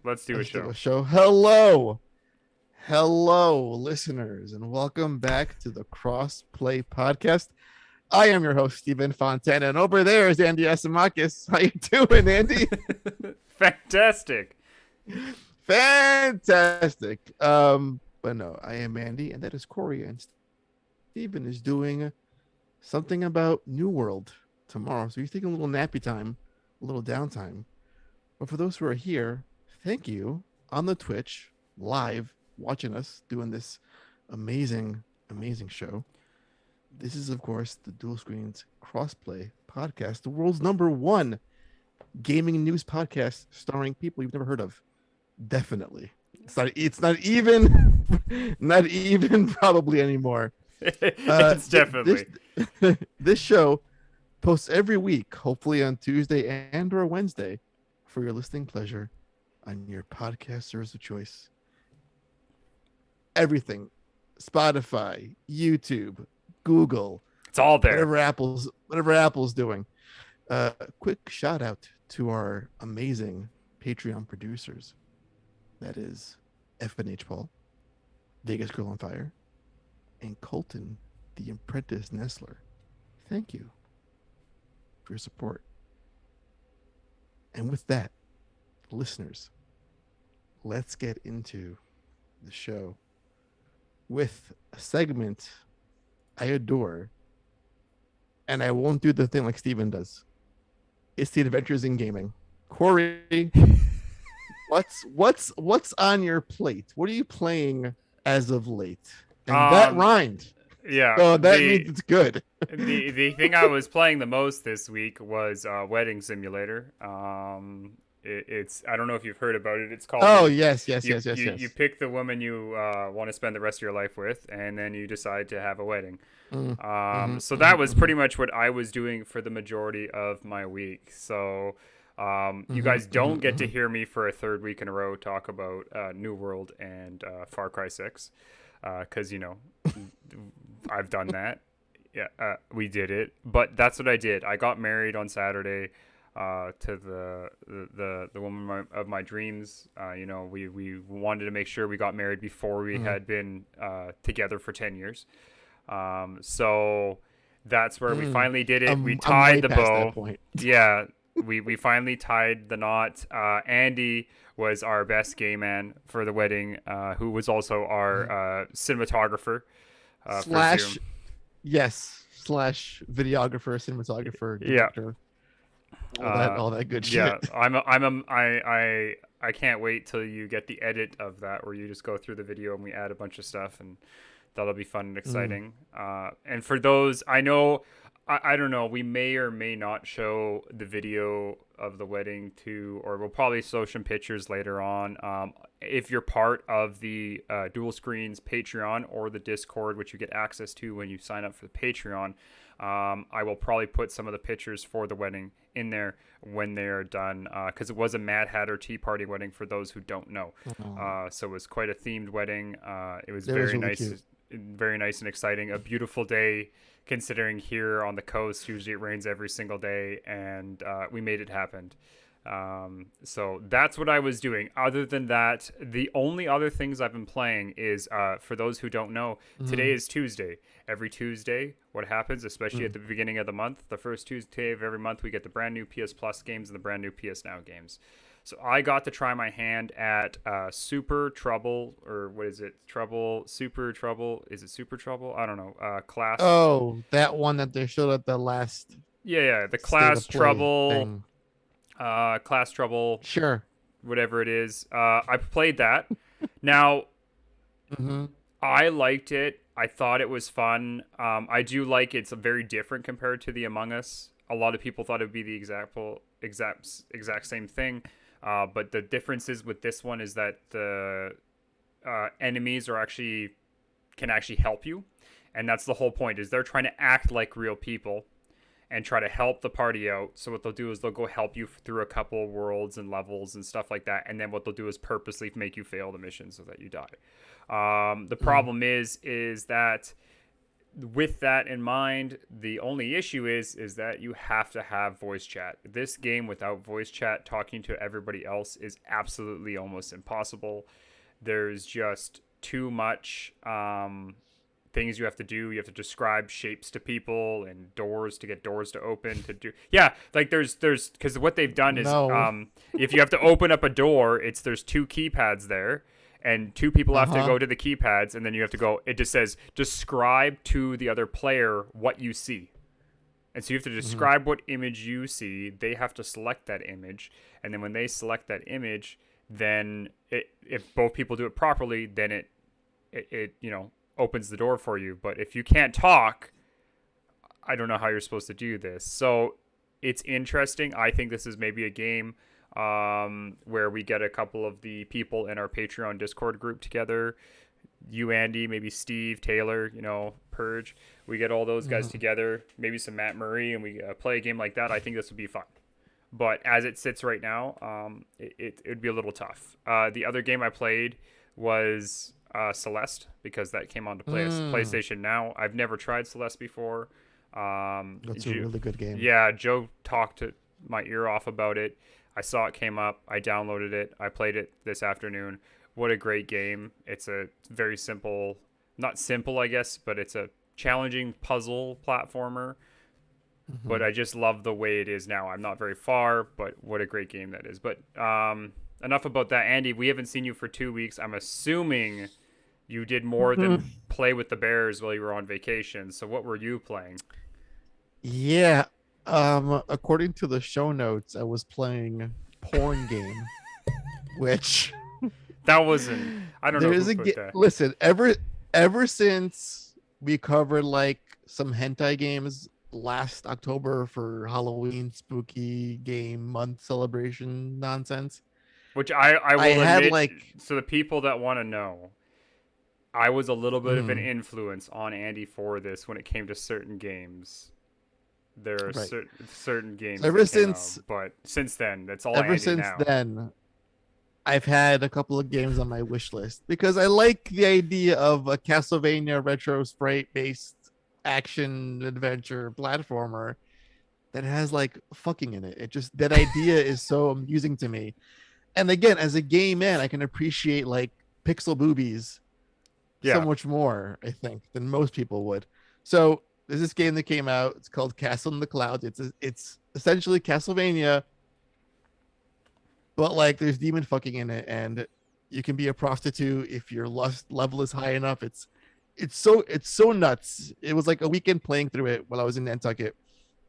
Let's do a Let's do show. a show. Hello, listeners, and welcome back to the Crossplay Podcast. I am your host, Stephen Fontana, and over there is Andy Asimakis. How you doing, Andy? Fantastic. Fantastic. But no, I am Andy, and that is Corey, and Stephen is doing something about New World tomorrow. So he's taking a little nappy time, a little downtime. But for those who are here, thank you on the Twitch live watching us doing this amazing, amazing show. This is, of course, the Dual Screens Crossplay Podcast, the world's #1 gaming news podcast starring people you've never heard of. Definitely. It's not even not even probably anymore. It's definitely. This show posts every week, hopefully on Tuesday and or Wednesday, for your listening pleasure on your podcast service of choice. Everything, Spotify, YouTube, Google, It's all there. whatever Apple's doing. Quick shout out to our amazing Patreon producers. That is FNH Paul, Vegas Girl on Fire, and Colton, the Apprentice Nestler. Thank you for your support. And with that, listeners, let's get into the show with a segment I adore, and I won't do the thing like Steven does. It's the Adventures in Gaming. Corey, what's on your plate? What are you playing as of late? And that rhymed. Yeah. So that means it's good. the thing I was playing the most this week was Wedding Simulator. It's I don't know if you've heard about it. It's called. Oh yes. You pick the woman you want to spend the rest of your life with, and then you decide to have a wedding. So that was pretty much what I was doing for the majority of my week. So you guys don't get to hear me for a third week in a row talk about New World and Far Cry 6 because I've done that. Yeah, we did it, but that's what I did. I got married on Saturday to the woman of my dreams. We wanted to make sure we got married before we had been together for 10 years. So that's where we finally did it. We tied the bow. Yeah, we finally tied the knot. Andy was our best gay man for the wedding, who was also our cinematographer. Slash videographer, cinematographer, director. All that good shit. Yeah, I can't wait till you get the edit of that, where you just go through the video and we add a bunch of stuff, and that'll be fun and exciting. And for those, I know, I don't know, we may or may not show the video of the wedding or we'll probably show some pictures later on. If you're part of the Dual Screens Patreon or the Discord, which you get access to when you sign up for the Patreon, I will probably put some of the pictures for the wedding in there when they're done, because it was a Mad Hatter Tea Party wedding for those who don't know. So it was quite a themed wedding. It was very nice. Cute. Very nice and exciting. A beautiful day, considering here on the coast usually it rains every single day, and we made it happen. So that's what I was doing. Other than that, the only other things I've been playing is, for those who don't know, today is Tuesday. Every Tuesday, what happens, especially at the beginning of the month, the first Tuesday of every month, we get the brand new PS Plus games and the brand new PS Now games. So I got to try my hand at Super Trouble, or what is it? Super Trouble? Is it Super Trouble? I don't know. Class. Oh, that one that they showed at the last. Yeah, the Class Trouble thing. Class Trouble. Sure. Whatever it is. I played that. Now, I liked it. I thought it was fun. I do like it's very different compared to the Among Us. A lot of people thought it would be the exact same thing. But the differences with this one is that the enemies can actually help you, and that's the whole point. Is they're trying to act like real people and try to help the party out. So what they'll do is they'll go help you through a couple of worlds and levels and stuff like that, and then what they'll do is purposely make you fail the mission so that you die. The problem is that with that in mind, the only issue is that you have to have voice chat. This game without voice chat, talking to everybody else, is absolutely almost impossible. There's just too much things you have to do. You have to describe shapes to people and doors to get doors to open to do. Yeah, like there's because what they've done is No. if you have to open up a door, there's two keypads there, and two people have to Uh-huh. go to the keypads, and then you have to go. It just says describe to the other player what you see. And so you have to Hmm. describe what image you see. They have to select that image, and then when they select that image, then if both people do it properly, then it opens the door for you. But if you can't talk, I don't know how you're supposed to do this. So it's interesting. I think this is maybe a game where we get a couple of the people in our Patreon Discord group together. You, Andy, maybe Steve, Taylor, Purge. We get all those guys Hmm. together, maybe some Matt Murray, and we play a game like that. I think this would be fun. But as it sits right now, it would be a little tough. The other game I played was Celeste because that came onto Mm. PlayStation Now. I've never tried Celeste before. That's a really good game. Yeah, Joe talked to my ear off about it. I saw it came up. I downloaded it. I played it this afternoon. What a great game. It's a very simple, not simple, I guess, but it's a challenging puzzle platformer. But Hmm. I just love the way it is now. I'm not very far, but what a great game that is. But enough about that. Andy, we haven't seen you for 2 weeks. I'm assuming you did more than play with the Bears while you were on vacation. So what were you playing? Yeah. According to the show notes, I was playing porn game, which That wasn't. I don't know there's who a put that. listen, ever since we covered like some hentai games last October for Halloween spooky game month celebration nonsense, Which I I will had admit, like so the people that want to know, I was a little bit of an mm, influence on Andy for this when it came to certain games. There are right. certain So games that came out, but since then, that's all ever Andy since now. then, I've had a couple of games on my wish list because I like the idea of a Castlevania retro sprite based action adventure platformer that has like fucking in it. It just that idea is so amusing to me. And again, as a gay man, I can appreciate like pixel boobies so Yeah. much more, I think, than most people would. So there's this game that came out. It's called Castle in the Clouds. It's essentially Castlevania, but like there's demon fucking in it, and you can be a prostitute if your lust level is high enough. It's so nuts. It was like a weekend playing through it while I was in Nantucket.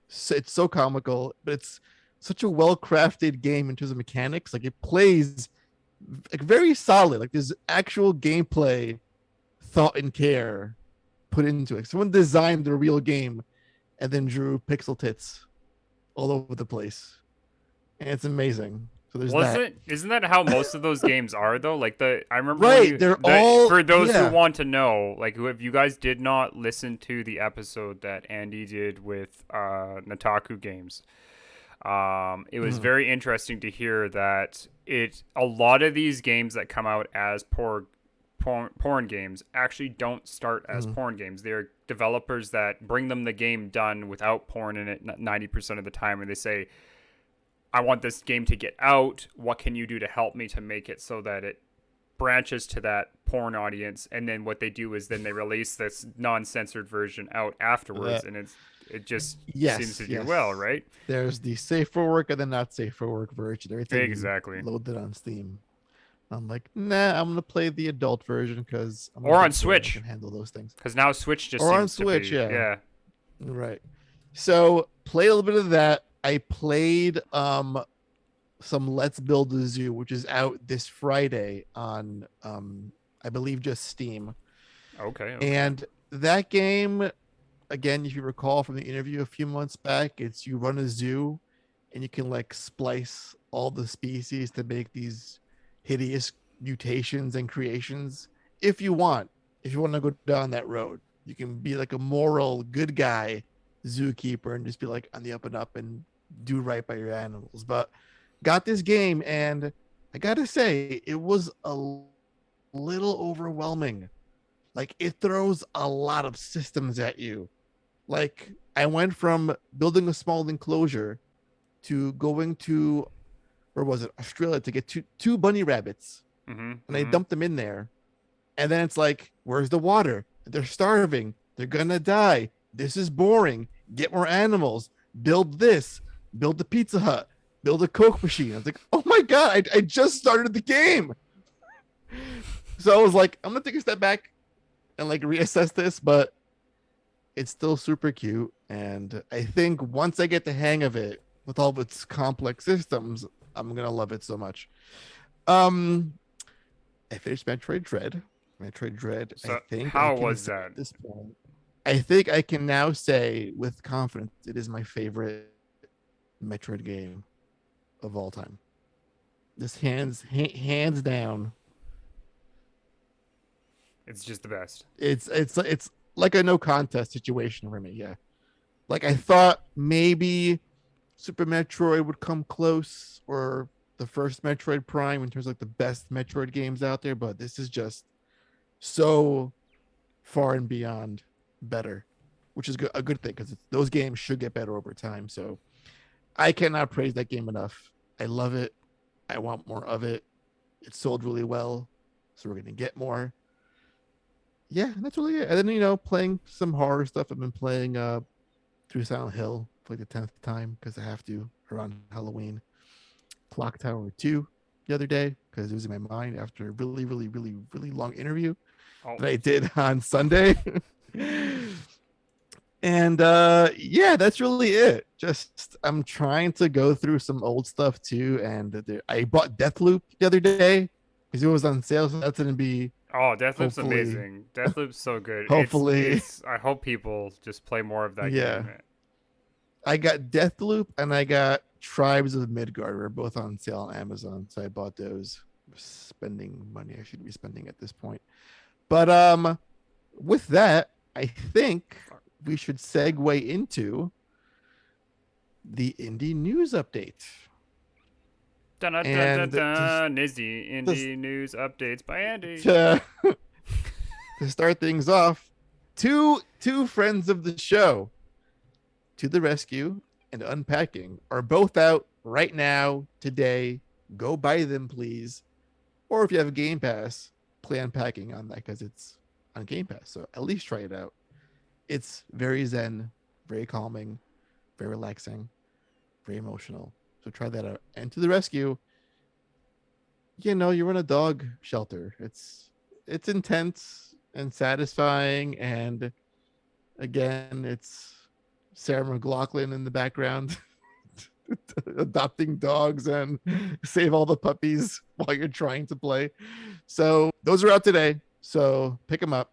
So it's so comical, but it's such a well crafted game in terms of mechanics. Like it plays like very solid. Like there's actual gameplay, thought and care put into it. Someone designed the real game and then drew pixel tits all over the place, and it's amazing. So there's that. Isn't that how most of those games are though? Like I remember when Right, they're all for those who yeah. want to know, like who if you guys did not listen to the episode that Andy did with Nataku Games, it was Mhm. very interesting to hear that a lot of these games that come out as porn games actually don't start as Mhm. porn games. They're developers that bring them the game done without porn in it 90% of the time, and they say, I want this game to get out. What can you do to help me to make it so that it branches to that porn audience? And then what they do is then they release this non-censored version out afterwards, That and it just seems yes, to do well, yes. right? There's the safe for work and the not safe for work version. Everything you Exactly. load it on Steam. I'm like, nah, I'm gonna play the adult version because I'm a Or on big boy. I can Switch, handle those things. because now Switch just Or on seems to Switch, be, yeah. yeah. Right. So play a little bit of that. I played some Let's Build a Zoo, which is out this Friday on I believe just Steam. Okay, okay. And that game, again, if you recall from the interview a few months back, it's you run a zoo and you can like splice all the species to make these hideous mutations and creations if you want. If you want to go down that road, you can be like a moral good guy zookeeper and just be like on the up and up and do right by your animals. But got this game and I gotta say it was a little overwhelming. Like it throws a lot of systems at you. Like I went from building a small enclosure to going to, where was it, Australia, to get two bunny rabbits, Mm-hmm. and I Mm-hmm. dumped them in there. And then it's like, where's the water? They're starving. They're gonna die. This is boring. Get more animals. Build this. Build the Pizza Hut. Build a Coke machine. I was like, oh my god, I just started the game. So I was like, I'm gonna take a step back and like reassess this, but it's still super cute. And I think once I get the hang of it with all of its complex systems, I'm gonna love it so much. Um, I finished Metroid Dread. Metroid Dread. I So think I how can was say that? at this point. I think I can now say with confidence it is my favorite Metroid game of all time. Just hands down. It's just the best. It's like a no contest situation for me. Yeah. Like I thought maybe Super Metroid would come close, or the first Metroid Prime in terms of like the best Metroid games out there, but this is just so far and beyond better, which is a good thing because those games should get better over time. So I cannot praise that game enough. I love it. I want more of it. It sold really well, so we're gonna get more. Yeah, and that's really it. And then playing some horror stuff. I've been playing through Silent Hill for like the 10th time because I have to around Halloween. Clock Tower 2 the other day because it was in my mind after a really, really, really, really long interview Oh, that I did on Sunday. And yeah, that's really it. Just I'm trying to go through some old stuff too. And I bought Deathloop the other day because it was on sale. So that's gonna be oh, Deathloop's hopefully, amazing. Deathloop's so good. hopefully, It's. I hope people just play more of that yeah. game. I got Deathloop and I got Tribes of Midgard. We're both on sale on Amazon, so I bought those. Spending money I should be spending at this point. But with that, I think we should segue into the indie news update. Dun dun dun dun And dun. Indie news updates by Andy. to start things off, two friends of the show, To the Rescue and Unpacking, are both out right now today. Go buy them, please. Or if you have a Game Pass, play Unpacking on that because it's on Game Pass. So at least try it out. It's very zen, very calming, very relaxing, very emotional. So try that out. And To the Rescue, you run a dog shelter. It's intense and satisfying, and again, it's Sarah McLachlan in the background adopting dogs and save all the puppies while you're trying to play. So those are out today. So pick them up.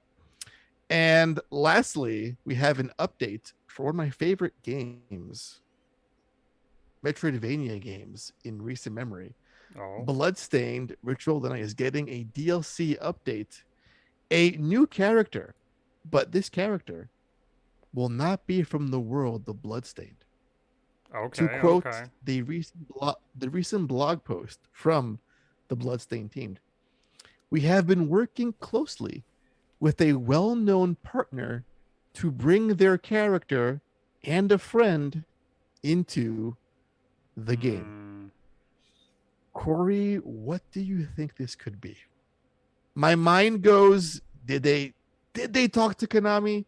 And lastly, we have an update for one of my favorite games, Metroidvania games in recent memory. Oh. Bloodstained Ritual of the Night is getting a DLC update, a new character, but this character will not be from the world of Bloodstained. Okay. To quote Okay. the recent blog post from the Bloodstained team, we have been working closely with a well-known partner to bring their character and a friend into the game. Corey, what do you think this could be? My mind goes, did they talk to Konami?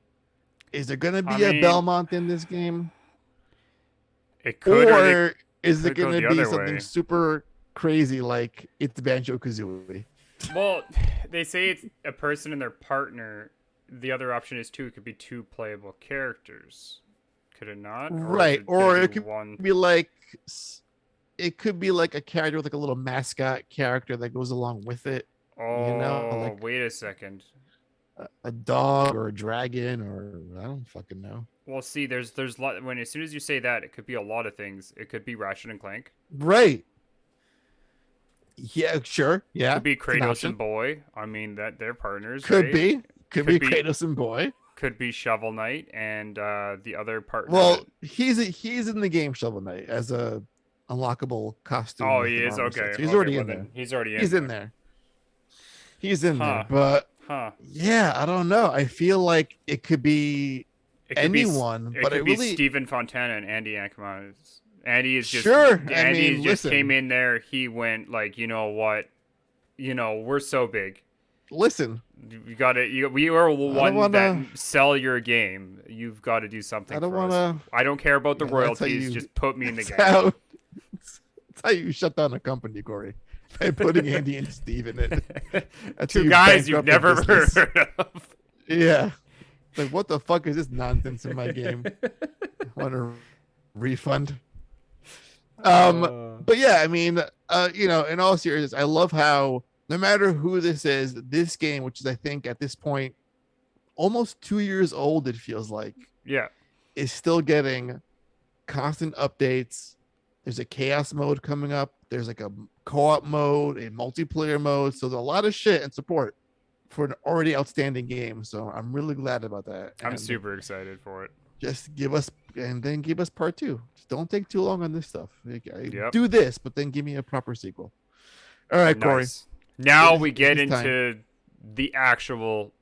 Is there going to be a Belmont in this game? It could, or is it go going the to be other something way. super crazy like it's Banjo-Kazooie? Well, they say it's a person and their partner. The other option is it could be two playable characters. Could it not? Right. Or it could be like a character with like a little mascot character that goes along with it. Oh, like wait a second. A dog or a dragon, or I don't fucking know. Well, see, there's when as soon as you say that, it could be a lot of things. It could be Ratchet and Clank. Right. Yeah, sure. Yeah. Could be Kratos and Boy. I mean, that they're partners. Could right? be. Could be Kratos and Boy. Could be Shovel Knight and the other partner. Well, he's in the game Shovel Knight as a unlockable costume. Oh, he is? Okay. So he's already in there. He's already in He's in there. He's in there. But Huh. Yeah, I don't know. I feel like it could be It could be anyone, it but could it be really Stephen Fontana and Andy Ankamon. sure. I Andy mean, just came listen, in there. He went like, you know what? You know, we're so big. listen. You got to you we are the I don't ones want that to. sell your game. You've got to do I something don't for want us. to. I don't care about the Yeah, that's how royalties. you. Just put me in the That's game. how. That's how you shut down a company, Corey. By putting Andy and Steve in it. That's how Two you guys you've bankrupt a never business. heard of. Yeah. Like, what the fuck is this nonsense in my game? I want a refund. Uh, But yeah, I mean, in all seriousness, I love how no matter who this is, this game, which is I think at this point almost 2 years old, it feels like, yeah. is still getting constant updates. There's a chaos mode coming up. There's like a co-op mode, a multiplayer mode. So there's a lot of shit and support for an already outstanding game. So I'm really glad about that. I'm And super excited for it. just give us and then give us part two. Just don't take too long on this stuff. Like, Yep. do this, but then give me a proper sequel. All right, Corey. Nice. Now It we is- get it is time. into the actual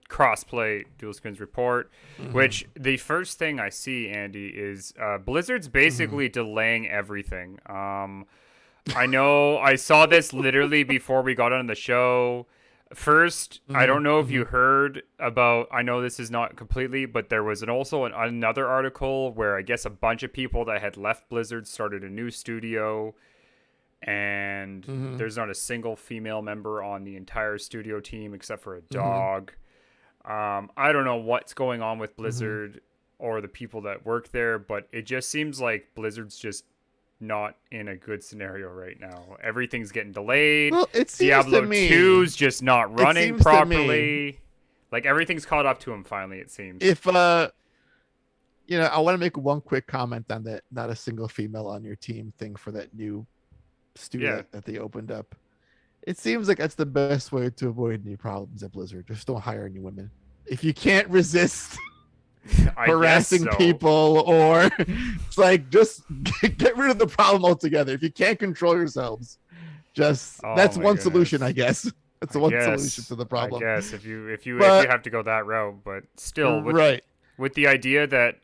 crossplay dual skins report, which the first thing I see, Andy, is Blizzard's basically delaying everything. I know I saw this literally before we got on the show. First, I don't know if you heard about, I know this is not completely, but there was another article where I guess a bunch of people that had left Blizzard started a new studio, and there's not a single female member on the entire studio team except for a dog. I don't know what's going on with Blizzard or the people that work there, but it just seems like Blizzard's just not in a good scenario right now. Everything's getting delayed. Well, it seems Diablo to me 2's just not running seems to properly. Like everything's caught up to him finally, it seems. if I want to make one quick comment on that not a single female on your team thing for that new studio that they opened up. It seems like that's the best way to avoid any problems at Blizzard. Just don't hire any women. If you can't resist harassing people, or it's like just get rid of the problem altogether. If you can't control yourselves, just that's one solution, I guess. That's the one solution to the problem. I guess if you have to go that route, but still, with the idea that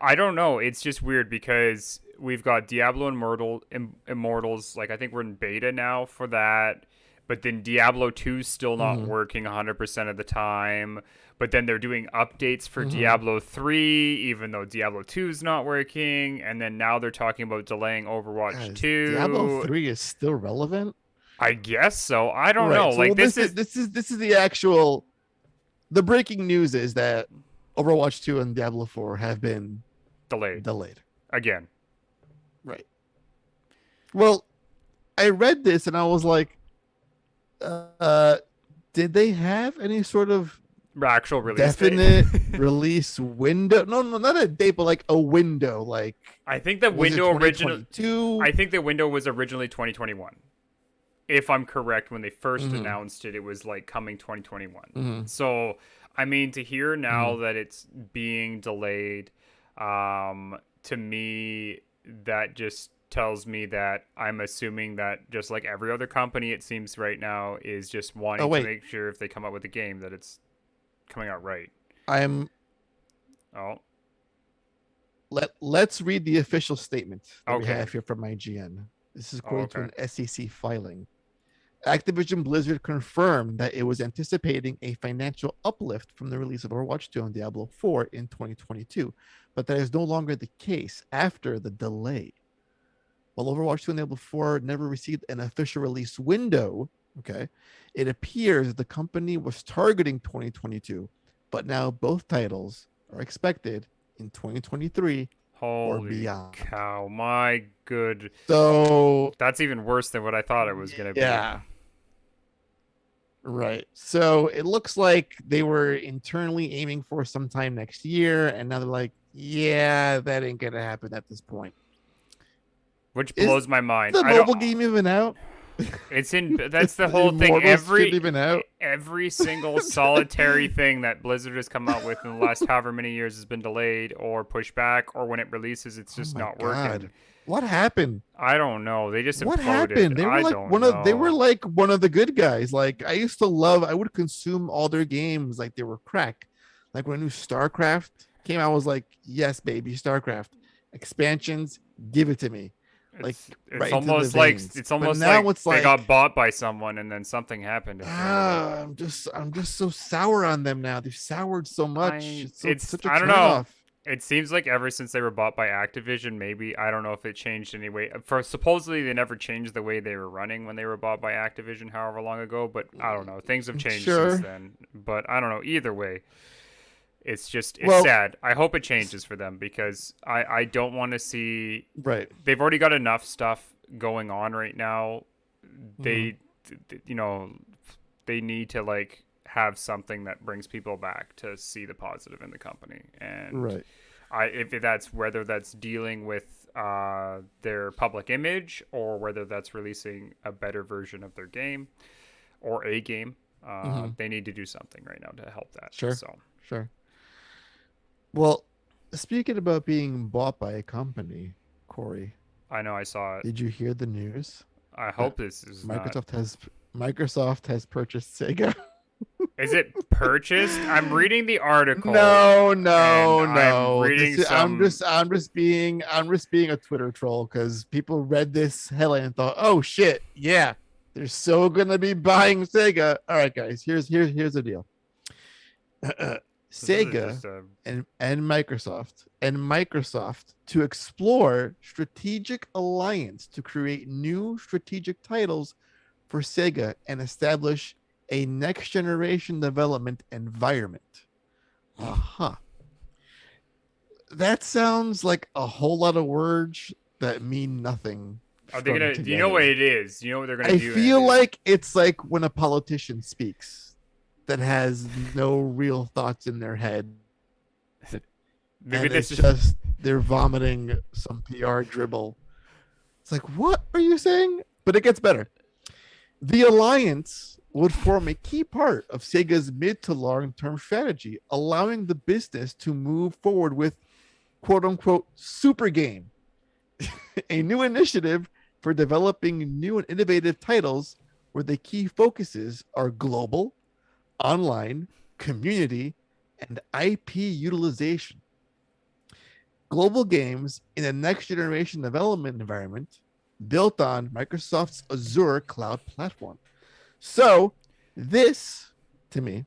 I don't know, it's just weird because we've got Diablo Immortals. Like I think we're in beta now for that, but then Diablo 2's still not working 100% of the time. But then they're doing updates for Diablo 3, even though Diablo 2 is not working. And then now they're talking about delaying Overwatch 2. Diablo 3 is still relevant? I guess so. I don't know. So, like this is the actual. The breaking news is that Overwatch 2 and Diablo 4 have been delayed again. Right. Well, I read this and I was like, did they have any sort of actual release definite release window? No, not a date, but like a window. Like I think the window I think the window was originally 2021. If I'm correct, when they first announced it, it was like coming 2021. So, I mean, to hear now that it's being delayed, to me, that just tells me that I'm assuming that just like every other company, it seems right now, is just wanting to make sure if they come up with a game that it's coming out right. Let's read the official statement that we have here from IGN. This is according to an SEC filing. Activision Blizzard confirmed that it was anticipating a financial uplift from the release of Overwatch 2 and Diablo 4 in 2022, but that is no longer the case after the delay. While Overwatch 2 and Diablo 4 never received an official release window, it appears the company was targeting 2022, but now both titles are expected in 2023 or beyond. Cow, my good. So that's even worse than what I thought it was going to be. Yeah. Right. So it looks like they were internally aiming for sometime next year, and now they're like, yeah, that ain't going to happen at this point. Which blows my mind. The mobile game even out? It's in. That's the The whole thing. Immortals shouldn't even out. Every single solitary thing that Blizzard has come out with in the last however many years has been delayed or pushed back, or when it releases, it's Oh just my not working. god. What happened? I don't know. They just What imploded. happened? They were I like don't they were know. like one of the good guys. Like I would consume all their games like they were crack. Like when a new StarCraft came out, I was like, yes, baby, StarCraft. Expansions, give it to me. Like It's right into the almost like veins. it's But almost now like it's they got like bought by someone and then something happened and turned it off. I'm just so sour on them now. They've soured so much. It's such a I don't know. turnoff. It seems like ever since they were bought by Activision, maybe I don't know if it changed anyway. For supposedly they never changed the way they were running when they were bought by Activision, however long ago. But I don't know. Things have changed since Sure. then. But I don't know. Either way, it's Well, sad. I hope it changes for them because I don't want to see. right. They've already got enough stuff going on right now. Mhm. They, you know, they need to like have something that brings people back to see the positive in the company. And Right. if that's whether that's dealing with their public image or whether that's releasing a better version of their game or a game, Mhm. they need to do something right now to help that. Sure. So Sure. Well, speaking about being bought by a company, Corey, I know I saw it. did you hear the news I that hope this is not. Microsoft has purchased Sega? Is it purchased? I'm reading the article No, and no, I'm no. reading some. I'm just being a Twitter troll because people read this headline and thought, oh shit, yeah, they're so gonna be buying Sega. All right, guys, here's the deal. This is Sega just a. and Microsoft to explore strategic alliance to create new strategic titles for Sega and establish a next generation development environment. Uh-huh. That sounds like a whole lot of words that mean nothing Are they strung gonna? Do you know what together. it is? Do you know what they're gonna I do? feel like it's like when a politician speaks that has no real thoughts in their head, Maybe and this it's is. just they're vomiting some PR dribble. It's like, what are you saying? But it gets better. The alliance would form a key part of Sega's mid to long term strategy, allowing the business to move forward with quote unquote super game, a new initiative for developing new and innovative titles where the key focuses are global, online, community, and IP utilization. Global games in a next generation development environment built on Microsoft's Azure cloud platform. So, this to me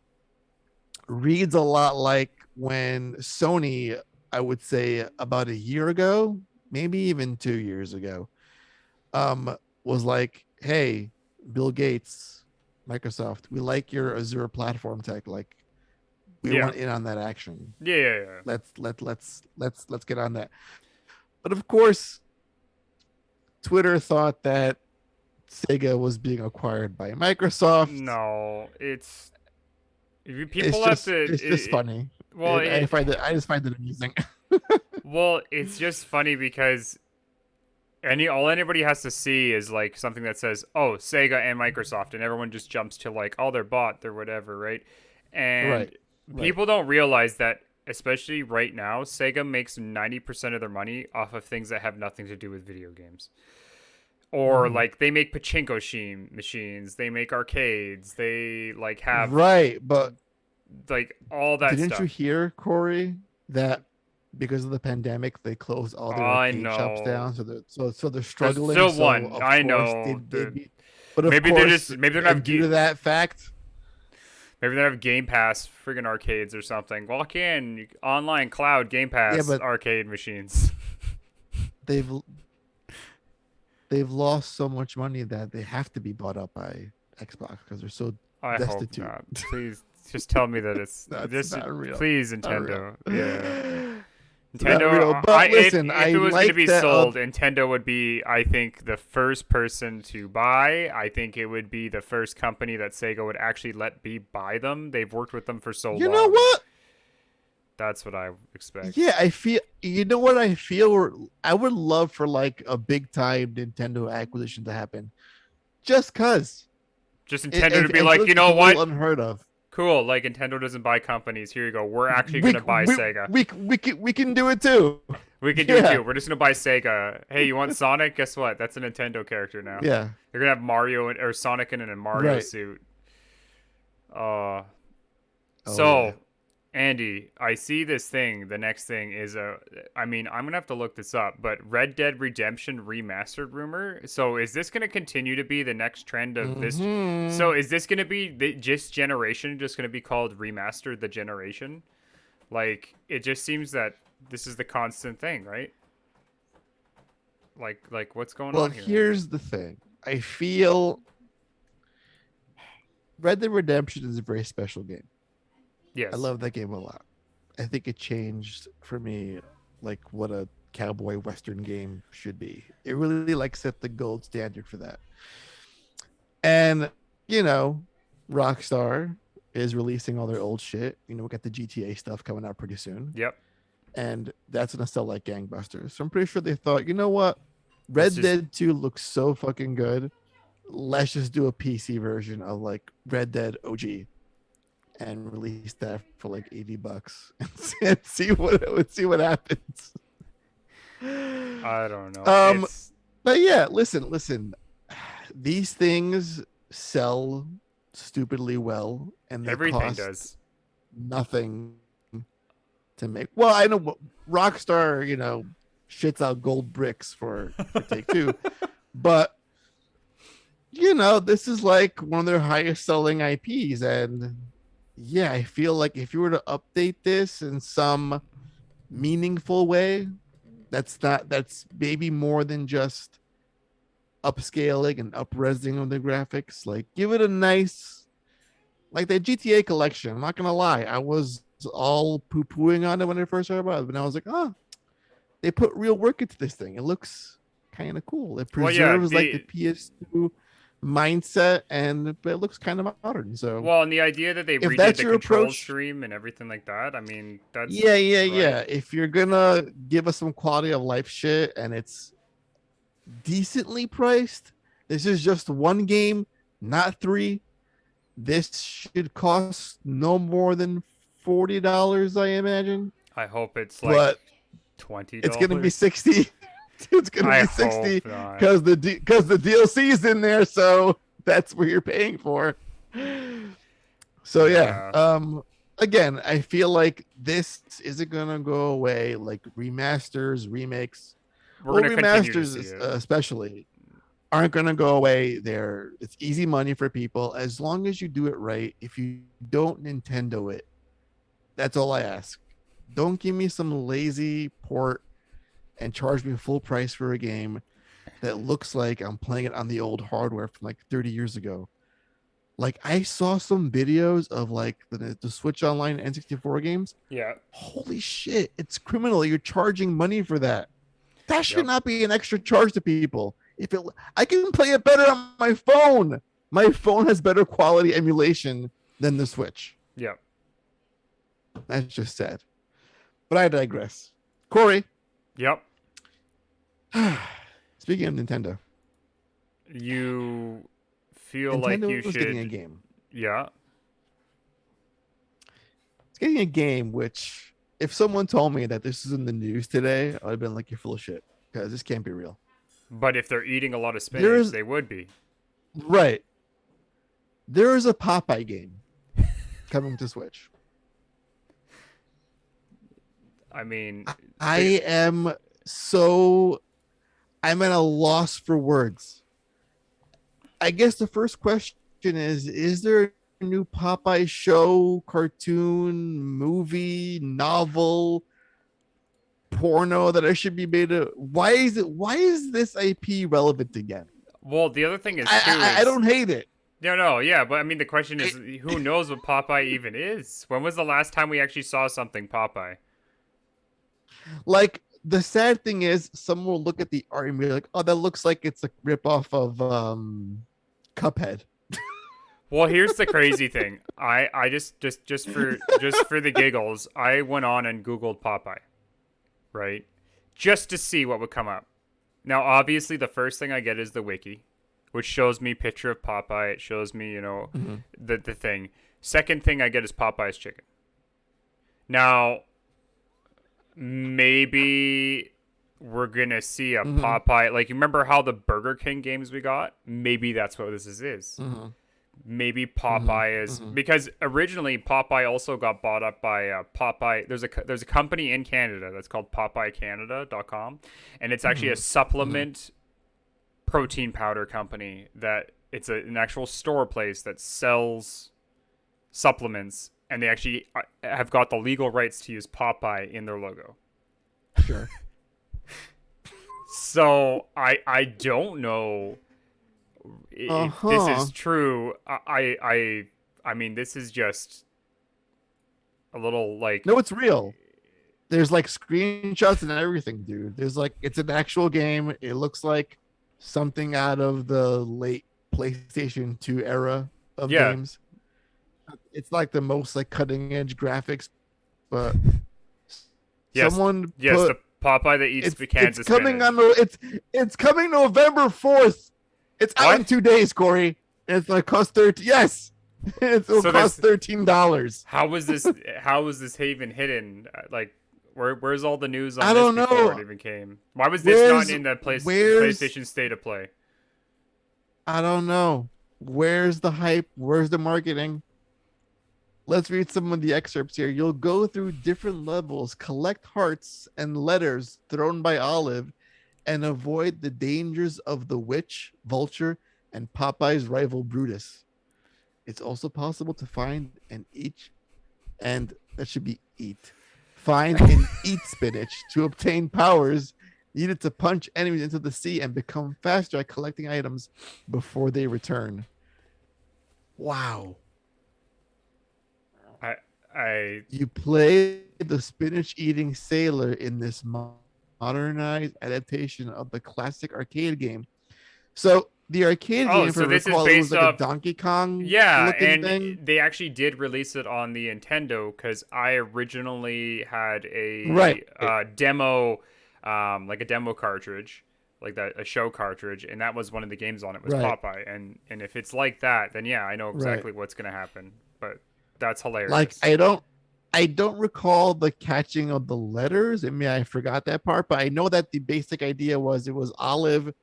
reads a lot like when Sony, I would say about a year ago, maybe even 2 years ago, was like, hey, Bill Gates, Microsoft, we like your Azure platform tech. Like, we Yeah. want in on that action. Yeah. Let's get on that. But of course, Twitter thought that Sega was being acquired by Microsoft. No, it's people have to. It's just funny. Well, I just find it amusing. it's just funny because all anybody has to see is like something that says, "Oh, Sega and Microsoft," and everyone just jumps to like, "Oh, they're bought, they're whatever," right? And Right. Right. people don't realize that, especially right now, Sega makes 90% of their money off of things that have nothing to do with video games. Or Mhm. like they make pachinko machines, they make arcades, they like have Right, but like all that didn't you stuff. hear, Corey, that because of the pandemic they closed all their I arcade shops know. down, so they're There's struggling. still So one. of I course know. but of Maybe they're course, just maybe they don't have and due to that fact, maybe they don't have Game Pass friggin' arcades or something. Walk in online cloud Game yeah, Pass but arcade machines. they've they've lost so much money that they have to be bought up by Xbox because they're so I hope destitute. not. Please just tell me that it's That's just not real. please Not real. Nintendo. Yeah. Not real. Nintendo, But listen, if I it was going to like be that. sold, Nintendo would be, I think, the first person to buy. I think it would be the first company that Sega would actually let buy them. They've worked with them for so You long. know what? That's what I expect. Yeah, I feel. You know what I feel? I would love for like a big time Nintendo acquisition to happen. just cause. Just Nintendo to be I feel like, like you it's know a little what? unheard of. Cool. Like Nintendo doesn't buy companies. Here you go. We're actually gonna buy Sega. We can do it too. We can do it Yeah, too. We're just gonna buy Sega. Hey, you want Sonic? Guess what? That's a Nintendo character now. yeah, They're gonna have Mario or Sonic in a Mario right. suit. Uh, Oh yeah. so Andy, I see this thing. The next thing is I mean, I'm gonna have to look this up, but Red Dead Redemption Remastered rumor. So is this gonna continue to be the next trend of this? Hmm. So is this gonna be just generation? Just gonna be called Remastered the Generation? Like it just seems that this is the constant thing, right? Like what's going Well, on here, Andy? here's the thing. I feel Red Dead Redemption is a very special game. I Yes. love that game a lot. I think it changed for me like what a cowboy western game should be. It really like set the gold standard for that. And you know, Rockstar is releasing all their old shit. You know, we got the GTA stuff coming out pretty soon, Yep. and that's gonna sell like gangbusters. So I'm pretty sure they thought, you know what, Let's Red just Dead 2 looks so fucking good. Let's just do a PC version of like Red Dead OG and release that for like $80 and see what happens. I don't know. Um, It's but yeah, listen. These things sell stupidly well, and they everything cost does. nothing to make. Well, I know Rockstar, you know, shits out gold bricks for Take Two, but you know, this is like one of their highest selling IPs, and yeah, I feel like if you were to update this in some meaningful way, that's maybe more than just upscaling and upresing of the graphics. Like, give it a nice, like the GTA collection. I'm not gonna lie, I was all poo pooing on it when I first heard about it, but I was like, oh, they put real work into this thing. It looks kind of cool. It Well, yeah, preserves like the PS2 mindset, and but it looks kind of modern. So well, and the idea that they if redid that's the your control approach, stream and everything like that, I mean, that's right. yeah. If you're gonna give us some quality of life shit and it's decently priced, this is just one game, not three. This should cost no more than $40, I imagine. I hope it's like But $20. it's gonna be 60. It's gonna I be hope 60 not. because the DLC is in there, so that's what you're paying for. So yeah, Yeah, again, I feel like this isn't gonna go away. Like remasters, remakes, we're well, gonna continue to see remasters it. especially aren't gonna go away. It's easy money for people as long as you do it right. If you don't Nintendo it, that's all I ask. Don't give me some lazy port and charge me full price for a game that looks like I'm playing it on the old hardware from like 30 years ago. Like I saw some videos of like the Switch Online N64 games. Yeah. Holy shit, it's criminal. You're charging money for that. That should Yep. not be an extra charge to people. If it, I can play it better on my phone. My phone has better quality emulation than the Switch. Yep. That's just sad. But I digress. Corey, Yep. speaking of Nintendo, You feel like Nintendo you is getting a should. game. Yeah. It's getting a game which, if someone told me that this is in the news today, I would have been like, "You're full of shit," because this can't be real. But if they're eating a lot of spinach, There's they would be. right. There is a Popeye game coming to Switch. I mean, I am so I'm at a loss for words. I guess the first question is there a new Popeye show, cartoon, movie, novel, porno that I should be made to why is this IP relevant again? well, the other thing is too I is don't hate it. no, yeah, but I mean, the question is, who knows what Popeye even is? When was the last time we actually saw something Popeye? Like the sad thing is someone will look at the art and be like, oh, that looks like it's a ripoff of Cuphead. Well, here's the crazy thing. I just for the giggles, I went on and Googled Popeye, right? Just to see what would come up. Now, obviously, the first thing I get is the wiki. which shows me picture of Popeye. It shows me, Mm-hmm. the thing. Second thing I get is Popeye's chicken. Now, maybe we're gonna see a Mm-hmm. Popeye. Like, you remember how the Burger King games we got? Maybe that's what this is. Mm-hmm. Maybe Mm-hmm. Popeye is, Mm-hmm. because originally Popeye also got bought up by Popeye. There's a company in Canada that's called PopeyeCanada.com, and it's actually a Mm-hmm. supplement protein powder company that an actual store place that sells supplements, and they actually have got the legal rights to use Popeye in their logo. Sure. So I don't know Uh if this huh. is true. I mean, this is just a little like, No, it's real. There's like screenshots and everything, dude. There's like it's an actual game. It looks like something out of the late PlayStation 2 era of yeah, games. It's like the most like cutting edge graphics, but yes, someone yes, the put Popeye that eats the it's cans of coming on spinach. the it's coming November 4th. It's out in What? 2 days, Corey. It's like cost 13. Yes. It'll So cost this $13. how was this how was this even hidden? Like, where's all the news I on this don't before it know. even came? Why was this not Where's in the where's PlayStation State of Play? I don't know. Where's the hype? Where's the marketing? Let's read some of the excerpts here. You'll go through different levels, collect hearts and letters thrown by Olive, and avoid the dangers of the witch, Vulture, and Popeye's rival Brutus. It's also possible to find and and that should be eat. Find and eat spinach to obtain powers needed to punch enemies into the sea and become faster at collecting items before they return. Wow. I I You play the spinach eating sailor in this modernized adaptation of the classic arcade game. So, the arcade Oh, game, if I so this is recall, it was based like a off. Donkey Kong Yeah, looking and thing. they actually did release it on the Nintendo, because I originally had Right. a demo, like a demo cartridge, like that, a show cartridge, and that was one of the games on it, was Right. Popeye. And if it's like that, then yeah, I know Right. exactly what's gonna happen. But that's Like hilarious. I don't recall the catching of the letters. I mean, I forgot that part, but I know that the basic idea was it was Olive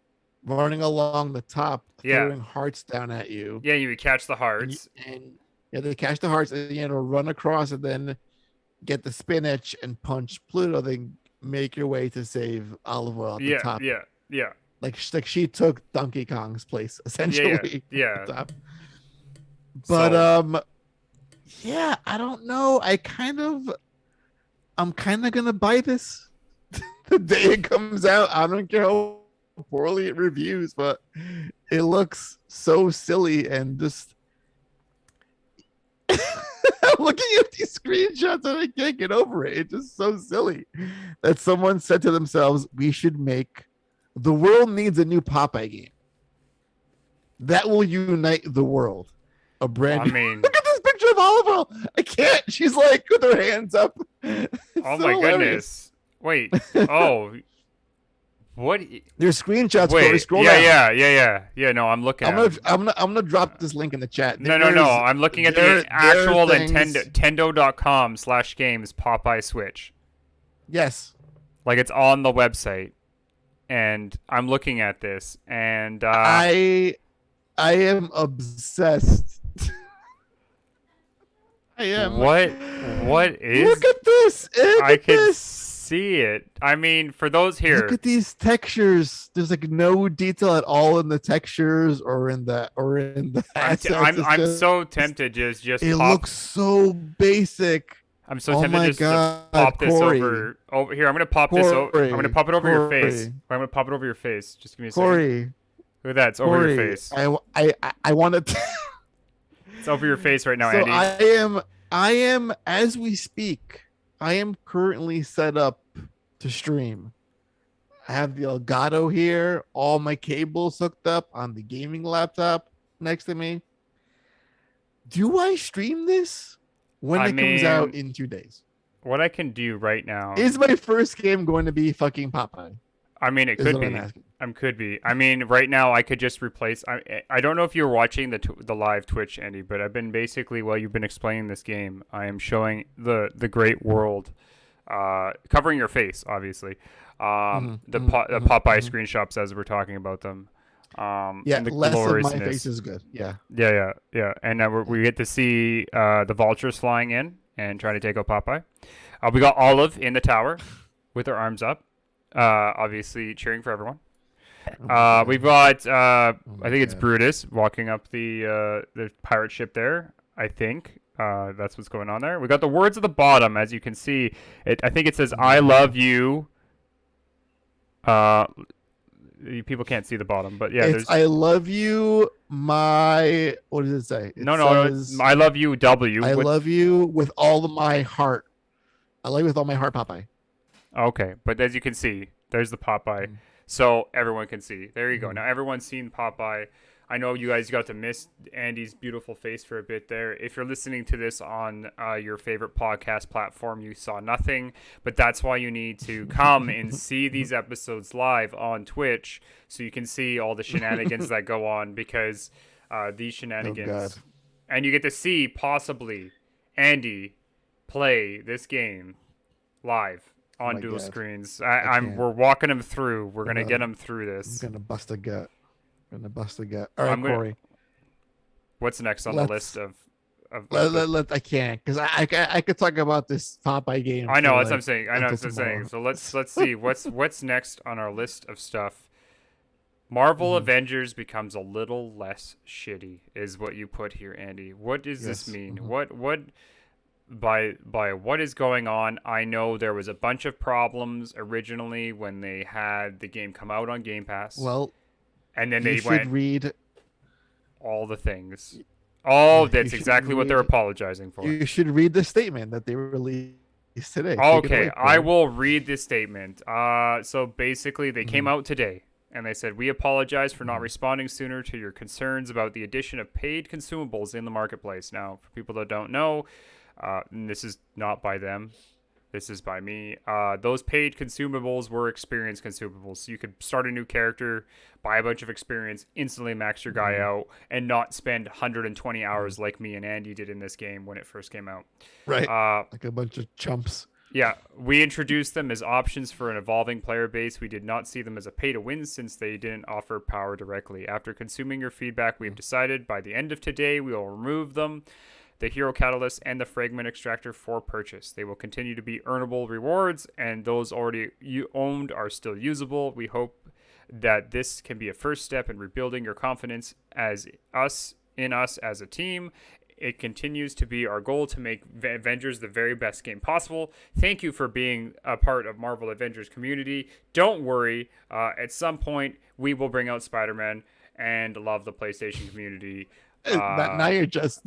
running along the top, Yeah, throwing hearts down at you, yeah, you would catch the and hearts. you had to catch the hearts, and run across and then get the spinach and punch Pluto, then make your way to save Olive Oil at the Yeah, top. yeah, yeah, Like she took Donkey Kong's place yeah, yeah, essentially at yeah. the top. But So yeah, I don't know. I'm kind of gonna buy this the day it comes out. I don't care how poorly it reviews, but it looks so silly and just I'm looking at these screenshots and I can't get over it. It's just so silly that someone said to themselves, "We should make the world needs a new Popeye game that will unite the world." A brand I new. mean, Look at this picture of Oliver. I can't. She's like with her hands up. It's oh so my hilarious. goodness. Wait. Oh, what? There's screenshots. Corey, Wait, scroll yeah, down. yeah, yeah, yeah, yeah. No, I'm looking at them. I'm gonna drop this link in the chat. No, no, no. I'm looking at the There are actual things. Nintendo.com/games Popeye Switch. Yes, Like, it's on the website, and I'm looking at this, and I am obsessed. I am. what Look is? at this. Look I at could this. see it. I mean, for those Look here, at these textures. There's like no detail at all in the textures or in the assets. It's I'm just so tempted just it pop. looks so basic. I'm so Oh tempted my just to god, pop this Corey. over here. I'm gonna pop this. I'm gonna Corey. pop it over your face. Corey. I'm gonna pop it over your face. Just give me a second. Corey. Look at that. It's over your Corey. face. I want to It's over your face right now, So Andy. I am as we speak, I am currently set up to stream. I have the Elgato here, all my cables hooked up on the gaming laptop next to me. Do I stream this when I it comes out mean, in 2 days? what I can do right now. Is my first game going to be fucking Popeye? I mean, it Is could what I'm be. asking. Could be. I mean, right now I could just replace. I don't know if you're watching the live Twitch, Andy, but I've been basically while you've been explaining this game, I am showing the great world, covering your face, obviously. The Popeye screenshots as we're talking about them, Yeah, and the less of my face gloriousness. is good. Yeah. Yeah. And we get to see the vultures flying in and trying to take out Popeye. We got Olive in the tower with her arms up, obviously cheering for everyone. Oh my god. We've got Oh I my think it's god. Brutus walking up the pirate ship there. I think that's what's going on there. We got the words at the bottom, as you can see. I think it says "I love you." Uh, People can't see the bottom, but yeah, It's there's I love you, my what does it say? It no. It's says "I love you." W I with love you with all of my heart. I love you with all my heart, Popeye. okay, but as you can see, there's the Popeye, so everyone can see. There you go. Mm-hmm. Now everyone's seen Popeye. I know you guys got to miss Andy's beautiful face for a bit there. If you're listening to this on your favorite podcast platform, you saw nothing, but that's why you need to come and see these episodes live on Twitch so you can see all the shenanigans that go on because these Oh god. shenanigans, and you get to see possibly Andy play this game live Oh on my dual god. screens. I can't. We're walking him through. We're gonna Gonna get him through I'm this. gonna bust a gut. Gonna bust a gut. All right, I'm gonna. Corey. What's next on the list Let's of the? I can't because I could talk about this Popeye game I for know that's what I'm like saying. I know until that's what I'm saying. tomorrow. So let's see what's next on our list of stuff. Marvel Hmm. Avengers becomes a little less shitty, is what you put here, Andy. What does this Yes. mean? Hmm. What by what is going on? I know there was a bunch of problems originally when they had the game come out on Game Pass, Well, and then you they should went read. all the things. Oh, You that's should exactly what they're read. apologizing for. You should read the statement that they released today. Take it Okay, away, I Corey. will read this statement. So basically, they came Hmm. out today and they said, "We apologize for not Hmm. responding sooner to your concerns about the addition of paid consumables in the marketplace." Now, for people that don't know, and this is not by them. This is by me. Those paid consumables were experience consumables. So you could start a new character, buy a bunch of experience, instantly max your guy Hmm. out, and not spend 120 Hmm. hours like me and Andy did in this game when it first came out. Right, Uh, like a bunch of chumps. yeah, we introduced them as options for an evolving player base. We did not see them as a pay to win since they didn't offer power directly. After consuming your feedback, we have decided by the end of today we will remove them, the Hero Catalyst, and the Fragment Extractor for purchase. They will continue to be earnable rewards, and those already you owned are still usable. We hope that this can be a first step in rebuilding your confidence in us as a team. It continues to be our goal to make Avengers the very best game possible. Thank you for being a part of Marvel Avengers community. Don't worry, at some point we will bring out Spider-Man and love the PlayStation community. Now you're just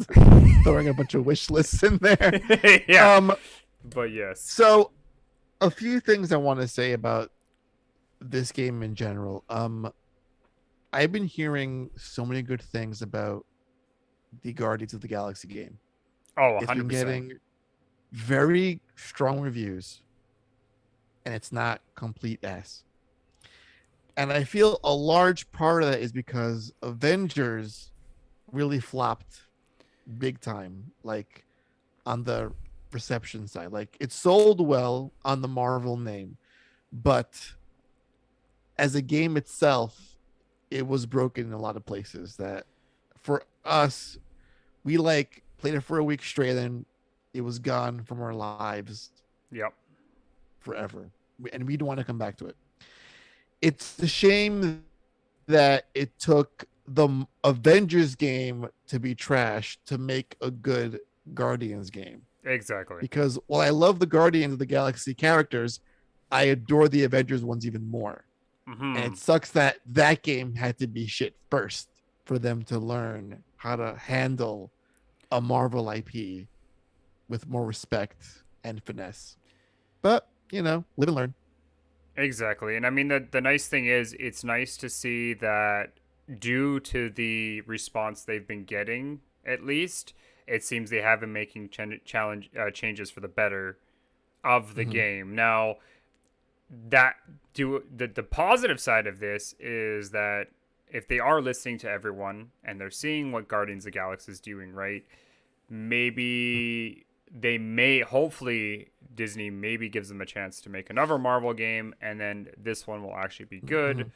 throwing a bunch of wish lists in there. Yeah, Um, but yes. so a few things I want to say about this game in general. I've been hearing so many good things about the Guardians of the Galaxy game. Oh, It's been 100%. getting very strong reviews, and it's not complete ass. And I feel a large part of that is because Avengers really flopped big time, like on the reception side. Like it sold well on the Marvel name, but as a game itself, it was broken in a lot of places that for us, we like played it for a week straight and it was gone from our lives Yep. forever. And we don't want to come back to it. It's a shame that it took the Avengers game to be trash to make a good Guardians game. Exactly. Because while I love the Guardians of the Galaxy characters, I adore the Avengers ones even more. Mm-hmm. And it sucks that that game had to be shit first for them to learn how to handle a Marvel IP with more respect and finesse. But, live and learn. Exactly. And I mean, the nice thing is, it's nice to see that due to the response they've been getting, at least, it seems they have been making changes for the better of the game. Now, that do the positive side of this is that if they are listening to everyone and they're seeing what Guardians of the Galaxy is doing right, maybe they may, hopefully Disney maybe gives them a chance to make another Marvel game, and then this one will actually be good,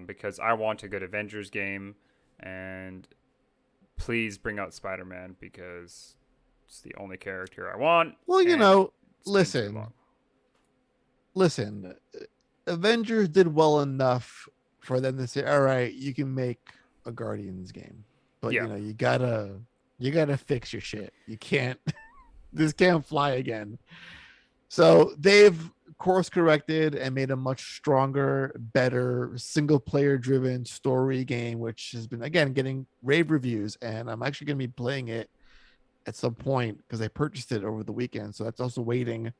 because I want a good Avengers game, and please bring out Spider-Man because it's the only character I want. Well, And it's been too listen, long. listen. Avengers did well enough for them to say, "All right, you can make a Guardians game," but Yeah, you gotta fix your shit. You can't. This can't fly again. So they've course corrected and made a much stronger, better single player driven story game, which has been again getting rave reviews. And I'm actually going to be playing it at some point because I purchased it over the weekend. So that's also waiting